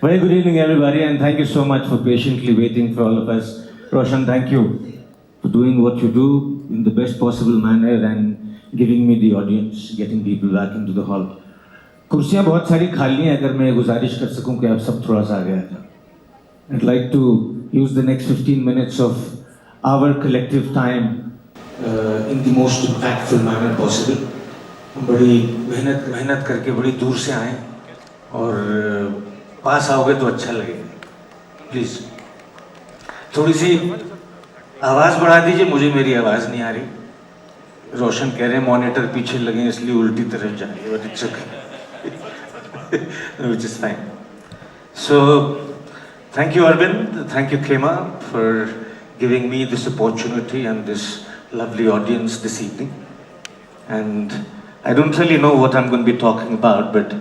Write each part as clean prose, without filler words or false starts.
Very good evening, everybody, and thank you so much for patiently waiting for all of us. Roshan, thank you for doing what you do in the best possible manner and giving me the audience, getting people back into the hall. कुर्सियाँ बहुत सारी खाली हैं, अगर मैं गुजारिश कर सकूं कि आप सब थोड़ा सा आ गया था. I'd like to use the next 15 minutes of our collective time in the most impactful manner possible. बड़ी मेहनत करके बड़ी दूर से आए और पास आओगे तो अच्छा लगेगा. प्लीज थोड़ी सी आवाज़ बढ़ा दीजिए, मुझे मेरी आवाज़ नहीं आ रही. रोशन कह रहे हैं मॉनिटर पीछे लगे इसलिए उल्टी तरफ जा रही है, but it's okay, which is fine. So thank you Arvind, thank you KEMA for giving me this opportunity and this lovely audience this evening. And I don't really know what I'm going to be talking about, but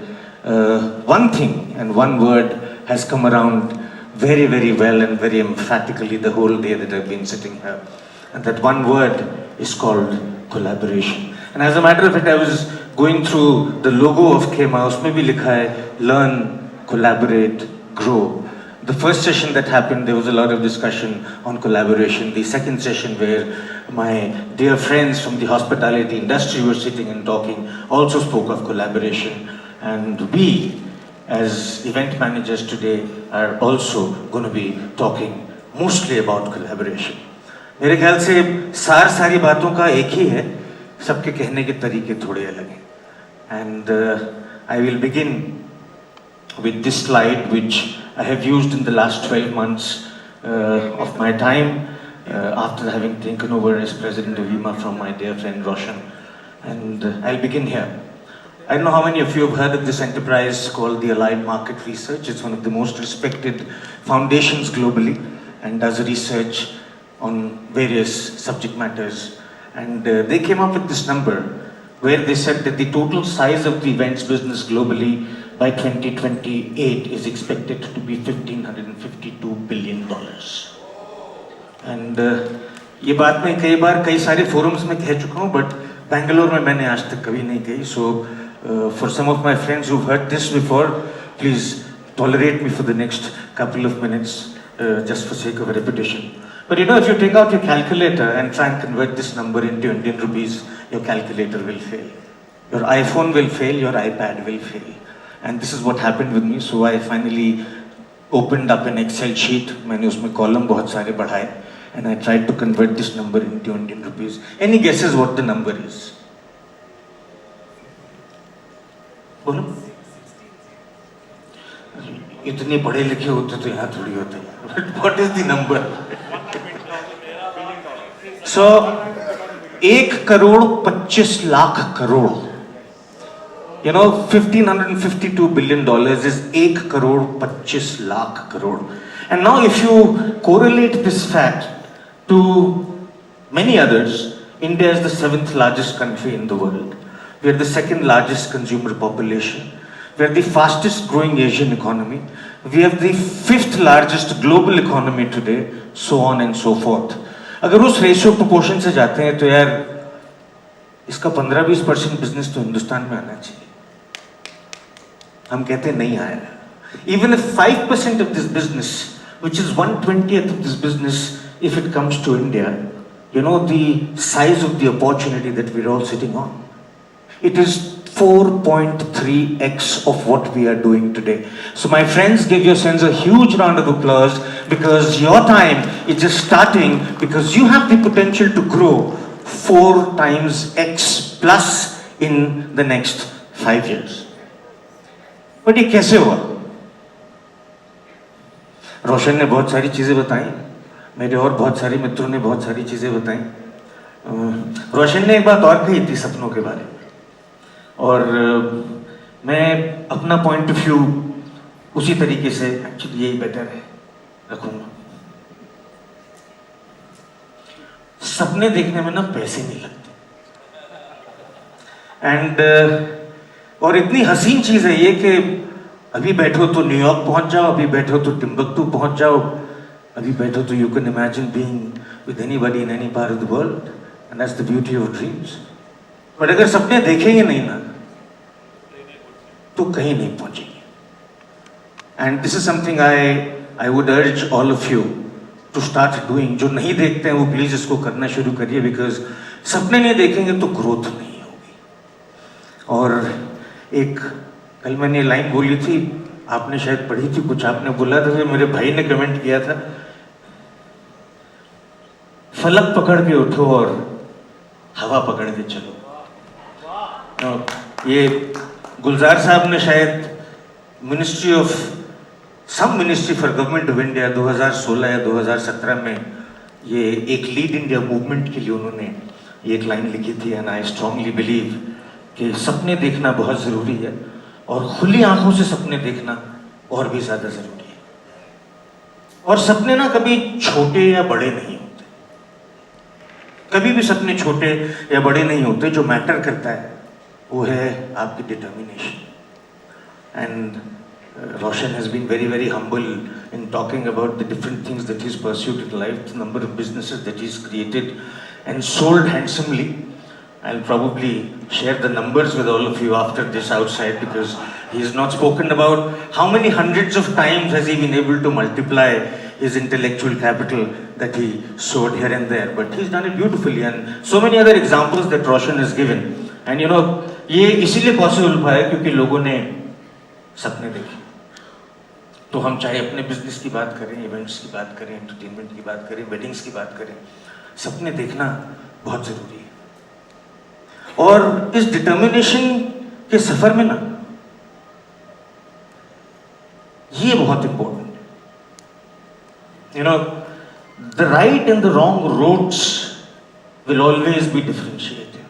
one thing and one word has come around very, very well and very emphatically the whole day that I've been sitting here. And that one word is called collaboration. And as a matter of fact, I was going through the logo of KEMA, उसमें भी लिखा है learn, collaborate, grow. The first session that happened, there was a lot of discussion on collaboration. The second session, where my dear friends from the hospitality industry were sitting and talking, also spoke of collaboration. And we, as event managers today, are also going to be talking mostly about collaboration. मेरे ख्याल से सारी बातों का एक ही है, सबके कहने के तरीके थोड़े अलग हैं. And I will begin with this slide, which I have used in the last 12 months of my time after having taken over as president of KEMA from my dear friend Roshan. And I'll begin here. I don't know how many of you have heard of this enterprise called the Relive Market Research. It's one of the most respected foundations globally and does research on various subject matters. And they came up with this number where they said that the total size of the events business globally by 2028 is expected to be $1,552 billion. And ये बात मैं कई बार कई सारे forums में कह चुका हूँ, but बैंगलोर में मैंने आज तक कभी नहीं कही. So for some of my friends who've heard this before, please tolerate me for the next couple of minutes, just for sake of repetition. But you know, if you take out your calculator and try and convert this number into Indian rupees, your calculator will fail. Your iPhone will fail, your iPad will fail. And this is what happened with me. So I finally opened up an Excel sheet. मैंने उसमें column बहुत सारे बढ़ाए, and I tried to convert this number into Indian rupees. Any guesses what the number is? बोलो. इतने पढ़े लिखे होते तो यहाँ थोड़ी होते हैं. What is the number? So 1,25,00,000,000. You know, $1,552 billion is 1,25,00,000,000. And now if you correlate this fact to many others, India is the 7th largest country in the world. We are the 2nd largest consumer population. We are the fastest growing Asian economy. We have the 5th largest global economy today, so on and so forth. अगर उस ratio proportion से जाते हैं तो यार इसका 15-20% business तो हिंदुस्तान में आना चाहिए. हम कहते हैं नहीं आया. Even if 5% of this business, which is 1/20th of this business, if it comes to India, you know the size of the opportunity that we're all sitting on. It is 4.3x of what we are doing today. So my friends, give yourselves a huge round of applause, because your time is just starting, because you have the potential to grow 4 times X plus in the next 5 years. But ये कैसे हुआ? रोशन ने बहुत सारी चीज़ें बताई, मेरे और बहुत सारे मित्रों ने बहुत सारी चीज़ें बताई. रोशन ने एक बात और कही थी सपनों के बारे में, और मैं अपना पॉइंट ऑफ व्यू उसी तरीके से एक्चुअली यही बेटर है रखूंगा. सपने देखने में ना पैसे नहीं लगते. एंड और इतनी हसीन चीज है ये कि अभी बैठो तो न्यूयॉर्क पहुंच जाओ, अभी बैठो तो टिम्बकटू पहुंच जाओ, अभी बैठो तो you can imagine being with anybody in any part of the world. And that's the beauty of dreams. But अगर सपने देखेंगे नहीं ना तो कहीं नहीं पहुंचेंगे. And this is something I would urge all of you to start doing. जो नहीं देखते हैं वो प्लीज इसको करना शुरू करिए, बिकॉज सपने नहीं देखेंगे तो ग्रोथ नहीं होगी. और एक कल मैंने लाइन बोली थी, आपने शायद पढ़ी थी, कुछ आपने बोला था, मेरे भाई ने कमेंट किया था, फलक पकड़ के उठो और हवा पकड़ के चलो. ये गुलजार साहब ने शायद ministry for government of India 2016 या 2017 में ये एक लीड इंडिया मूवमेंट के लिए उन्होंने ये एक लाइन लिखी थी. एंड आई स्ट्रांगली बिलीव कि सपने देखना बहुत ज़रूरी है, और खुली आंखों से सपने देखना और भी ज़्यादा ज़रूरी है. और सपने ना कभी छोटे या बड़े नहीं होते, कभी भी सपने छोटे या बड़े नहीं होते. जो मैटर करता है वो है आपकी determination. And Roshan has been very, very humble in talking about the different things that he's pursued in life, the number of businesses that he's created and sold handsomely. I'll probably share the numbers with all of you after this outside, because he's not spoken about how many hundreds of times has he been able to multiply his intellectual capital that he sowed here and there. But he's done it beautifully, and so many other examples that Roshan has given. And you know, ये इसीलिए possible हुआ है क्योंकि लोगों ने सपने देखे. तो हम चाहे अपने बिजनेस की बात करें, इवेंट्स की बात करें, एंटरटेनमेंट की बात करें, वेडिंग्स की बात करें, सपने देखना बहुत जरूरी है. और इस डिटर्मिनेशन के सफर में ना ये बहुत इंपॉर्टेंट है. You know, the right and the wrong roads will always be differentiated.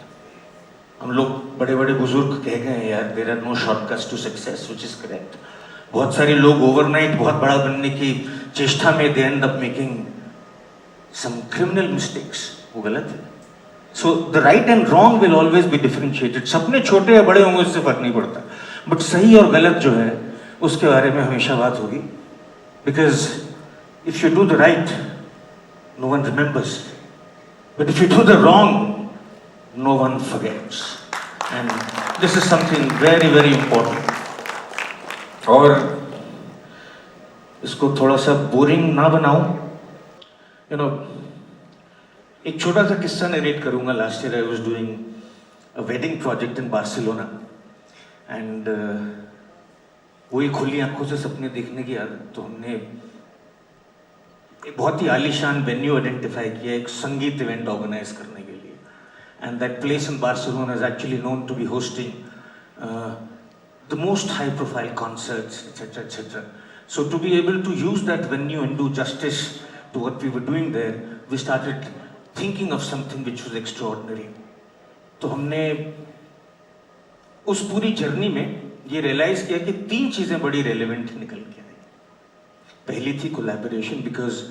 हम लोग बड़े बड़े बुजुर्ग कह गए हैं यार, there are no shortcuts to success, which is correct. बहुत सारे लोग ओवरनाइट बहुत बड़ा बनने की चेष्टा में they end up making some criminal mistakes, वो गलत है. So the right and wrong will always be differentiated. सपने छोटे या बड़े होंगे उससे फर्क नहीं पड़ता, बट सही और गलत जो है उसके बारे में हमेशा बात होगी. Because if you do the right no one remembers, but if you do the wrong no one forgets. And this is something very very important. और इसको थोड़ा सा बोरिंग ना बनाऊं, यू नो, एक छोटा सा किस्सा नरेट करूंगा. Last year I was doing a wedding project in Barcelona, and वही खुली आंखों से सपने देखने की आदत. तो हमने एक बहुत ही आलीशान वेन्यू आइडेंटिफाई किया एक संगीत इवेंट ऑर्गेनाइज करने के लिए. And that place in Barcelona is actually known to be hosting the most high-profile concerts, etc., etc. So to be able to use that venue and do justice to what we were doing there, we started thinking of something which was extraordinary. तो हमने उस पूरी journey में ये realise किया कि 3 चीजें बड़ी रेलेवेंट निकल के आई. पहली थी collaboration, because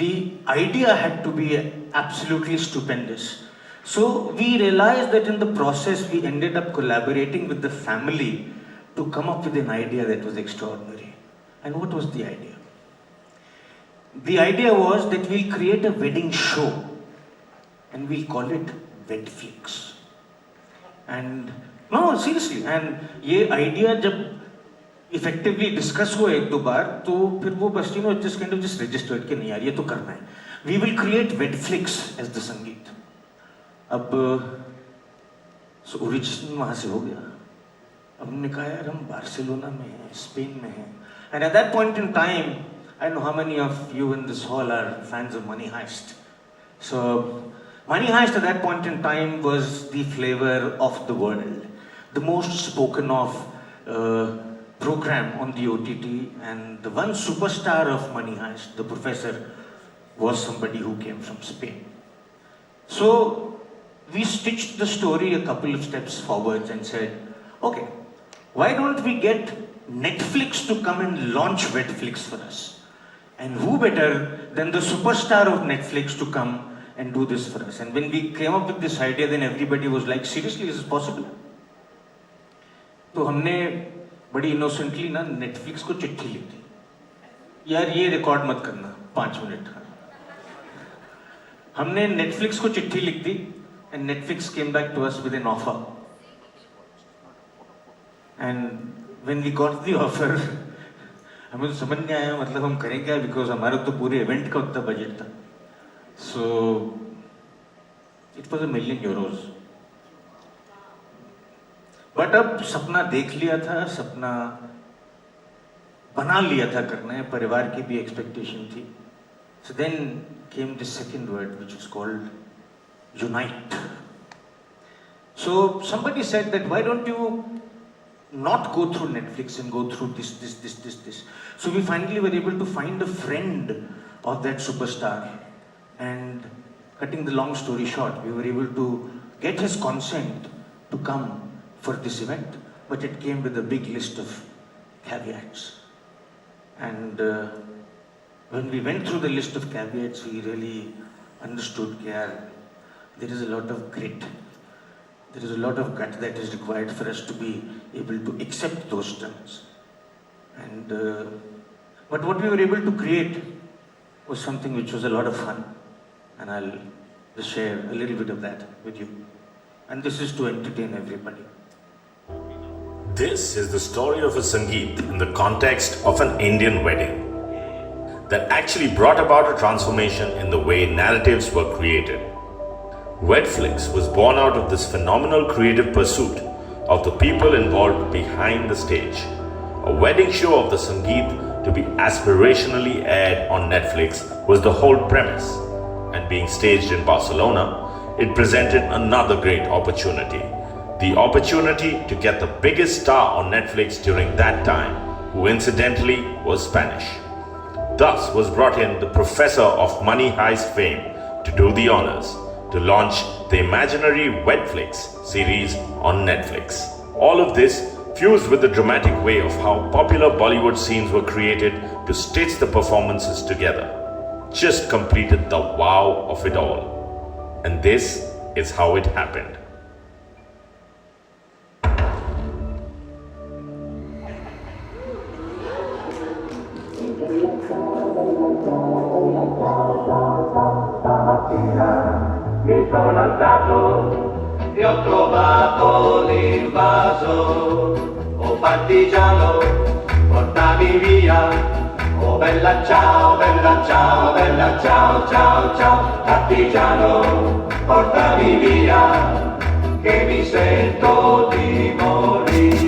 the idea had to be absolutely stupendous. So we realized that in the process we ended up collaborating with the family to come up with an idea that was extraordinary. And what was the idea? The idea was that we'll create a wedding show and we'll call it Wedflix. And no, seriously, and ये idea जब effectively discuss हुआ 1-2 बार, तो फिर वो बस just kind of just registered कि नहीं यार ये तो करना है. We will create Wedflix as the संगीत. अब ओरिजिन वहाँ से हो गया. हमने कहा यार हम बार्सिलोना में हैं, स्पेन में हैं. And at that point in time, I know how many of you in this hall are fans of Money Heist. So Money Heist at that point in time was the flavor of the world, the most spoken of program on the OTT, and the one superstar of Money Heist, the professor, was somebody who came from Spain. So we stitched the story a couple of steps forwards and said, okay, why don't we get Netflix to come and launch Wedflix for us? And who better than the superstar of Netflix to come and do this for us? And when we came up with this idea, then everybody was like, seriously, is this possible? तो हमने बड़ी innocently ना Netflix को चिट्ठी लिख दी, यार ये record मत करना 5 मिनट का. हमने Netflix को चिट्ठी लिख दी, and Netflix came back to us with an offer. And when we got the offer, हमें तो समझ नहीं आया मतलब हम करें क्या, बिकॉज हमारे तो पूरे इवेंट का उतना बजट था. So it was €1 million. But अब सपना देख लिया था, सपना बना लिया था करना है, परिवार की भी एक्सपेक्टेशन थी. So then came the second word, which was called unite. So somebody said that why don't you not go through Netflix and go through this. So we finally were able to find a friend of that superstar, and cutting the long story short, we were able to get his consent to come for this event, but it came with a big list of caveats. And when we went through the list of caveats, we really understood that there is a lot of grit, there is a lot of gut that is required for us to be able to accept those terms. And but what we were able to create was something which was a lot of fun, and I'll just share a little bit of that with you. And this is to entertain everybody. This is the story of a Sangeet in the context of an Indian wedding that actually brought about a transformation in the way narratives were created. Wedflix was born out of this phenomenal creative pursuit of the people involved behind the stage. A wedding show of the Sangeet to be aspirationally aired on Netflix was the whole premise, and being staged in Barcelona, it presented another great opportunity. The opportunity to get the biggest star on Netflix during that time, who incidentally was Spanish. Thus was brought in the professor of Money Heist fame to do the honors, to launch the imaginary Wedflix series on Netflix. All of this fused with the dramatic way of how popular Bollywood scenes were created to stitch the performances together. Just completed the wow of it all. And this is how it happened. Mi sono alzato e ho trovato l'invaso. Oh partigiano, portami via. Oh bella ciao, bella ciao, bella ciao, ciao, ciao. Partigiano, portami via, che mi sento di morire.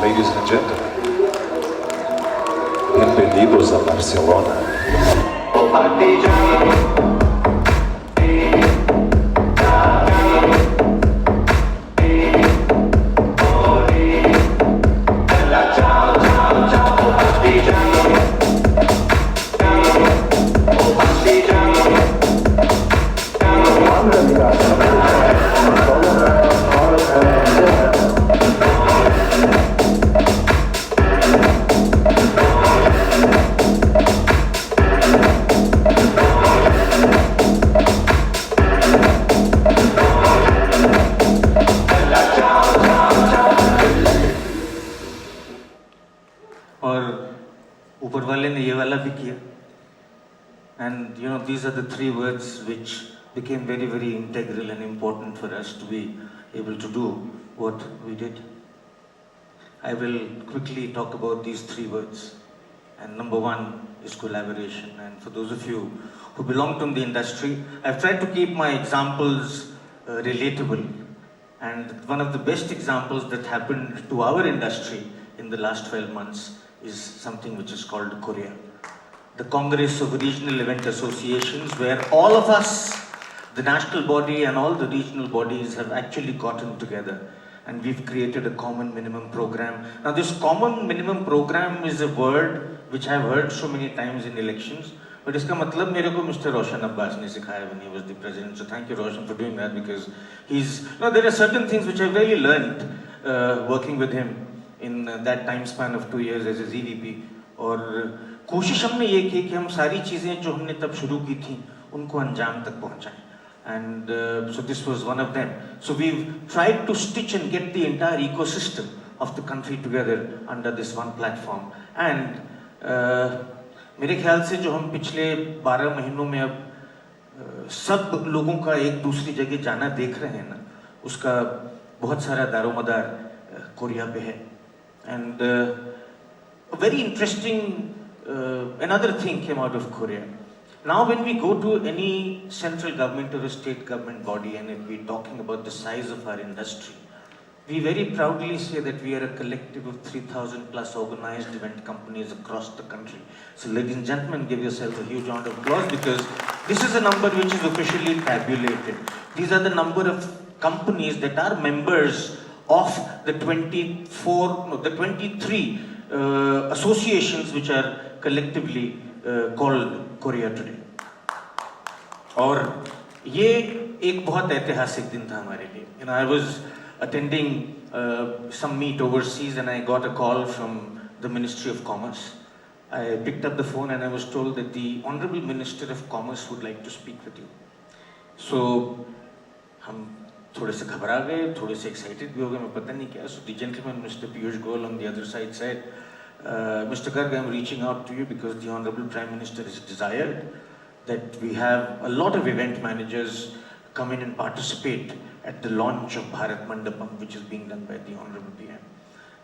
Ladies and gentlemen, bienvenidos a Barcelona. Oh partigiano, bella ciao, ciao, ciao. Oh partigiano, oh partigiano. और ऊपर वाले ने ये वाला भी किया. And you know, these are the three words which became very, very integral and important for us to be able to do what we did. I will quickly talk about these three words. And number one is collaboration. And for those of you who belong to the industry, I've tried to keep my examples relatable. And one of the best examples that happened to our industry in the last 12 months is something which is called Korea. The Congress of Regional Event Associations, where all of us, the national body and all the regional bodies, have actually gotten together, and we've created a common minimum program. Now this common minimum program is a word which I've heard so many times in elections, but इसका मतलब मेरे को Mr. Roshan Abbas ने सिखाया when he was the president. So thank you Roshan for doing that, because he's, you know, there are certain things which I've really learned working with him in that time span of 2 years as a EVP. और कोशिश हमने ये की कि हम सारी चीज़ें जो हमने तब शुरू की थी उनको अंजाम तक पहुँचाएं. And so this was one of them. So we've tried to stitch and get the entire ecosystem of the country together under this one platform. And मेरे ख्याल से जो हम पिछले 12 महीनों में अब सब लोगों का एक दूसरी जगह जाना देख रहे हैं ना, उसका बहुत सारा दारोमदार कोरिया पे है. And a very interesting another thing came out of Korea. Now when we go to any central government or a state government body, and if we're talking about the size of our industry, we very proudly say that we are a collective of 3,000 plus organized event companies across the country. So ladies and gentlemen, give yourself a huge round of applause, because this is a number which is officially tabulated. These are the number of companies that are members of the 23 associations which are collectively called Korea Today. और ये एक बहुत ऐतिहासिक दिन था हमारे लिए. You know, I was attending some meet overseas and I got a call from the Ministry of Commerce. I picked up the phone and I was told that the Honorable Minister of Commerce would like to speak with you. So हम थोड़े से घबरा गए, थोड़े से excited भी हो गए, मैं पता नहीं क्या. So the gentleman, Mr. Piyush Goyal on the other side said, Mr. Garg, I'm reaching out to you because the Honorable Prime Minister has desired that we have a lot of event managers come in and participate at the launch of Bharat Mandapam, which is being done by the Honorable PM.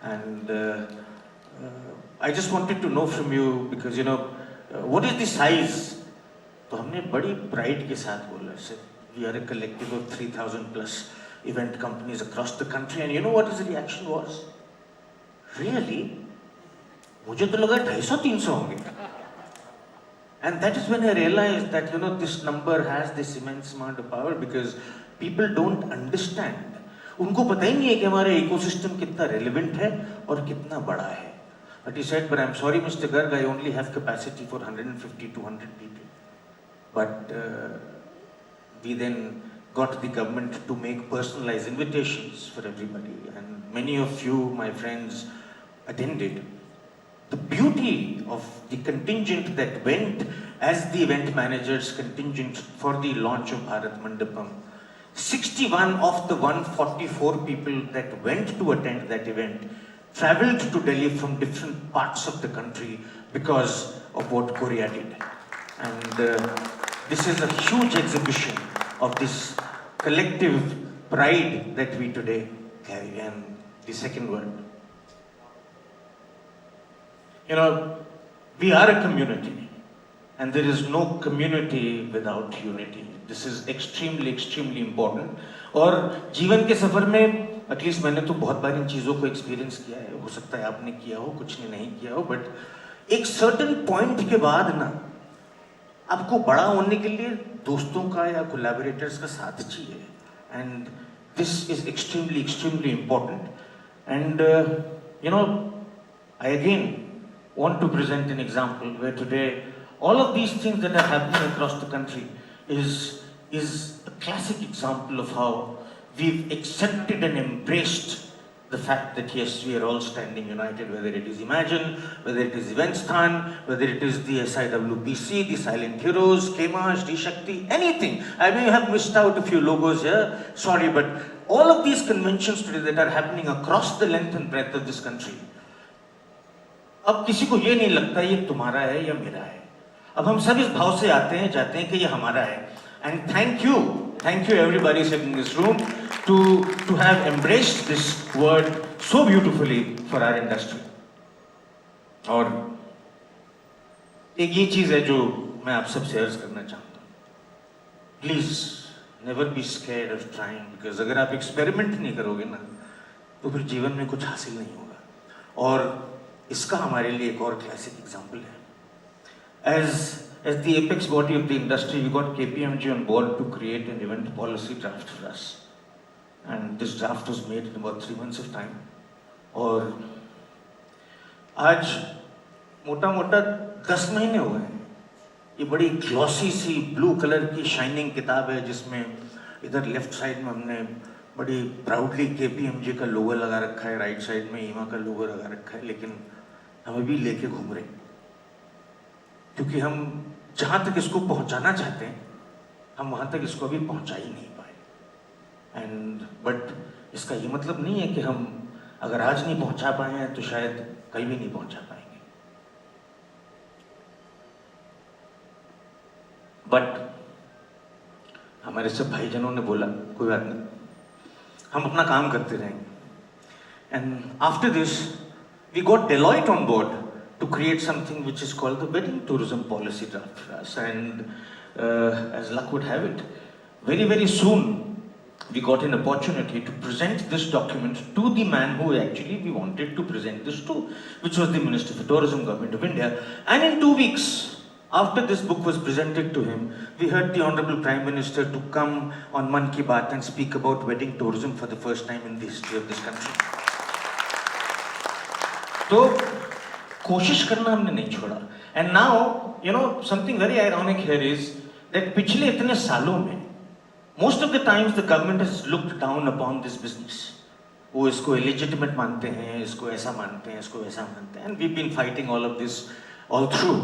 And I just wanted to know from you, because you know, what is the size? तो हमने बड़ी pride के साथ बोला, sir, we are a collective of 3,000 plus event companies across the country. And you know what his reaction was? Really? मुझे तो लगा 250-300 होंगे. And that is when I realized that, you know, this number has this immense amount of power, because people don't understand. उनको पता ही नहीं है कि हमारा ecosystem कितना relevant है और कितना बड़ा है. But he said, but I'm sorry, Mr. Garg, I only have capacity for 150-200 people. But we then got the government to make personalized invitations for everybody. And many of you, my friends, attended. The beauty of the contingent that went as the event managers contingent for the launch of Bharat Mandapam, 61 of the 144 people that went to attend that event traveled to Delhi from different parts of the country because of what Korea did. And this is a huge exhibition of this collective pride that we today carry. And the second word, you know, we are a community, and there is no community without unity. This is extremely, extremely important. और जीवन के सफर में at least मैंने तो बहुत बार इन चीज़ों को experience किया है. हो सकता है आपने किया हो, कुछ ने नहीं किया हो, बट एक सर्टन पॉइंट के बाद ना आपको बड़ा होने के लिए दोस्तों का या कोलैबोरेटर्स का साथ चाहिए. And this is extremely, extremely important. And you know, I again want to present an example where today all of these things that are happening across the country is a classic example of how we've accepted and embraced the fact that yes, we are all standing united, whether it is Imagine, whether it is Eventsthan, whether it is the SIWPC, the Silent Heroes, KEMA, Shri Shakti, anything. I may have missed out a few logos here, sorry, but all of these conventions today that are happening across the length and breadth of this country, अब किसी को ये नहीं लगता ये तुम्हारा है या मेरा है. अब हम सब इस भाव से आते हैं, जाते हैं कि ये हमारा है. And thank you everybody sitting in this room to have embraced this word so beautifully for our industry. और एक ये चीज है जो मैं आप सबसे अर्ज करना चाहता हूँ. Please never be scared of trying, because अगर आप एक्सपेरिमेंट नहीं करोगे ना तो फिर जीवन में कुछ हासिल नहीं होगा. और इसका हमारे लिए एक और क्लासिक एग्जाम्पल है. As the apex body of the industry, we got KPMG on board to create an event policy draft for us. And this draft was made in about 3 months of time. और आज मोटा मोटा 10 महीने हुए हैं ये बड़ी ग्लॉसी सी blue colour की शाइनिंग किताब है जिसमें इधर लेफ्ट साइड में हमने बड़ी प्राउडली KPMG का लोगो लगा रखा है, राइट साइड में ईमा का लोगो लगा रखा है, लेकिन हम अभी लेके घूम रहे हैं क्योंकि हम जहाँ तक इसको पहुँचाना चाहते हैं हम वहाँ तक इसको अभी पहुँचा ही नहीं पाए। बट इसका ये मतलब नहीं है कि हम अगर आज नहीं पहुँचा पाए हैं तो शायद कल भी नहीं पहुँचा पाएंगे। बट हमारे सब भाईजनों ने बोला कोई बात नहीं, हम अपना काम करते रहेंगे। And after this we got Deloitte on board to create something which is called the wedding tourism policy draft for us. And as luck would have it, very soon we got an opportunity to present this document to the man who actually we wanted to present this to, which was the Minister for Tourism, Government of India. And in 2 weeks after this book was presented to him, we heard the Honorable Prime Minister to come on Mann Ki Baat and speak about wedding tourism for the first time in the history of this country. तो कोशिश करना हमने नहीं छोड़ा। And now, you know, something very ironic here is that पिछले इतने सालों में most of the times the government has looked down upon this business. वो इसको illegitimate मानते हैं, इसको ऐसा मानते हैं, इसको वैसा मानते हैं, and we've been fighting all of this all through.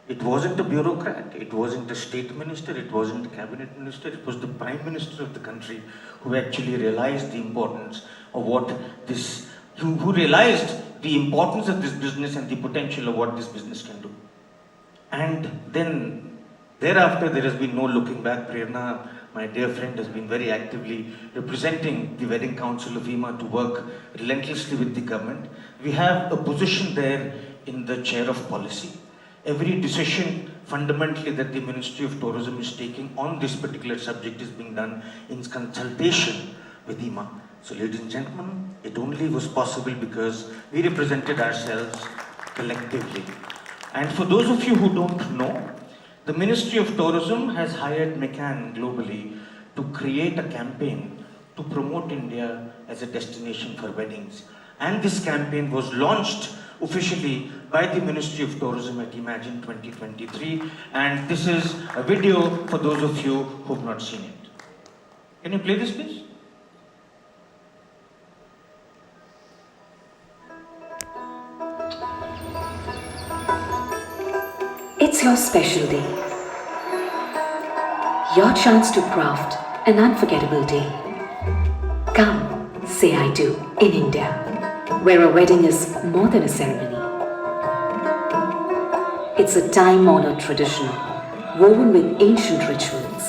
It wasn't a bureaucrat, it wasn't a state minister, it wasn't a cabinet minister, it was the prime minister of the country who actually realized the importance of what this, who realized the importance of this business and the potential of what this business can do. And then thereafter there has been no looking back. Prerna, my dear friend, has been very actively representing the Wedding Council of EMA to work relentlessly with the government. We have a position there in the chair of policy. Every decision fundamentally that the Ministry of Tourism is taking on this particular subject is being done in consultation with EMA. So ladies and gentlemen, it only was possible because we represented ourselves collectively. And for those of you who don't know, the Ministry of Tourism has hired McCann globally to create a campaign to promote India as a destination for weddings. And this campaign was launched officially by the Ministry of Tourism at Imagine 2023. And this is a video for those of you who have not seen it. Can you play this, please? It's your special day. Your chance to craft an unforgettable day. Come, say I do in India, where a wedding is more than a ceremony. It's a time-honored tradition woven with ancient rituals,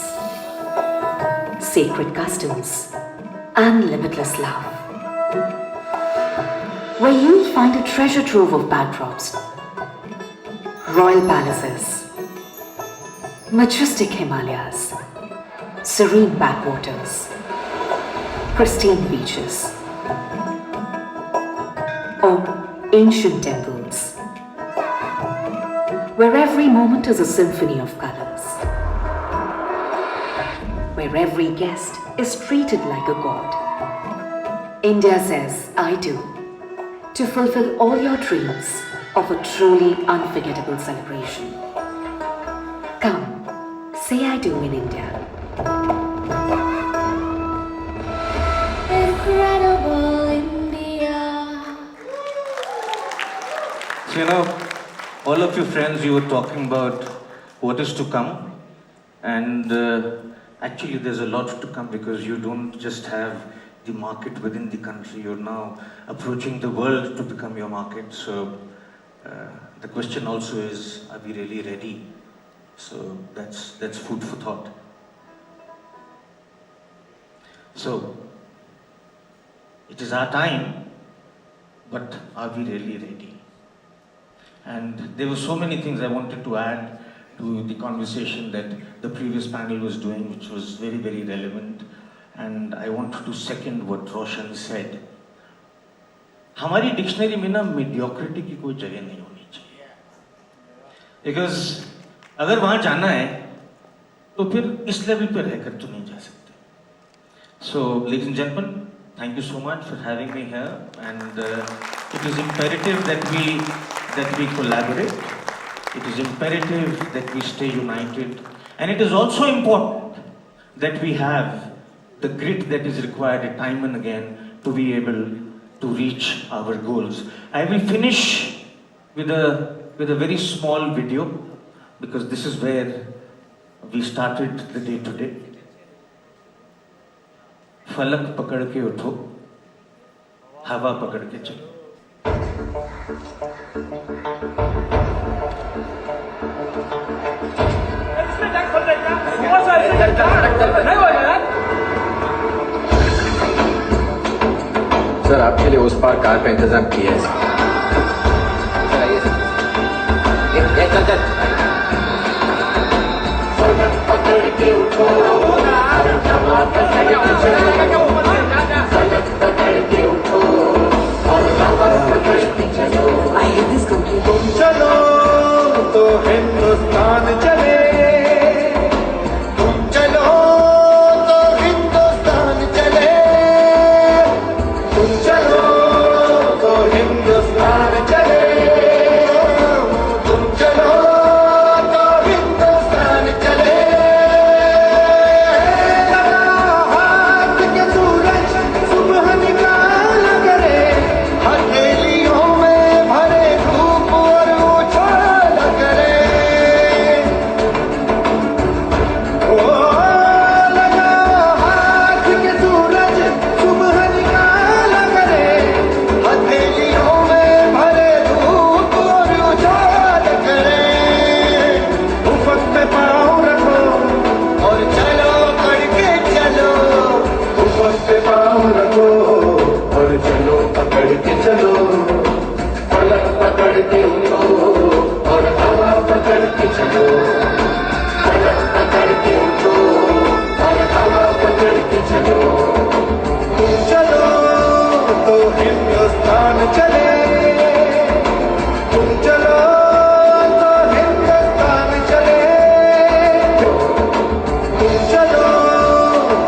sacred customs, and limitless love. Where you'll find a treasure trove of backdrops, royal palaces, majestic Himalayas, serene backwaters, pristine beaches, or ancient temples, where every moment is a symphony of colors, where every guest is treated like a god. India says, I do, to fulfill all your dreams of a truly unforgettable celebration. Come, say I do in India. Incredible India. So, you know, all of you friends, you were talking about what is to come. And actually there's a lot to come because you don't just have the market within the country, you're now approaching the world to become your market. So the question also is, are we really ready? So that's food for thought. So it is our time, but are we really ready? And there were so many things I wanted to add to the conversation that the previous panel was doing, which was very, very relevant. And I want to second what Roshan said. हमारी dictionary में ना mediocrity की कोई जगह नहीं होनी चाहिए, because अगर वहां जाना है तो फिर इस लेवल पे रहकर तो नहीं जा सकते. So ladies and gentleman, thank you so much for having me here, and it is imperative that we collaborate. It is imperative that we stay united, and it is also important that we have the grit that is required time and again to be able to reach our goals. I will finish with a very small video, because this is where we started the day today. फलक पकड़ के उठो, हवा पकड़ के चलो. Sir आपके लिए उस पार कार का इंतजाम किया है सर. आइए सर. चल चल. I hate this country. तुम चलो तो हिंदुस्तान चले, तुम चलो तो हिंदुस्तान चले, तुम चलो तो हिंदुस्तान चले, तुम चलो तो हिंदुस्तान चले. हाथ के सूरज सुबह निकाल करे, हथेलियों में भरे धूप और उछाल करे. ओ लगा हाथ के सूरज सुबह निकाल करे, हथेलियों में भरे धूप और उछाल करे. उफक पे पाँव रखो और चलो करके चलो, उफक पे पाँव रखो और चलो पकड़ के चलो. फलक पकड़ के उठो और हवा पकड़ के चलो, फलक पकड़ के उठो और हवा पकड़ के चलो. तुम चलो तो हिंदुस्तान चले, तुम चलो तो हिंदुस्तान चले, तुम चलो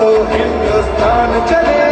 तो हिंदुस्तान चले.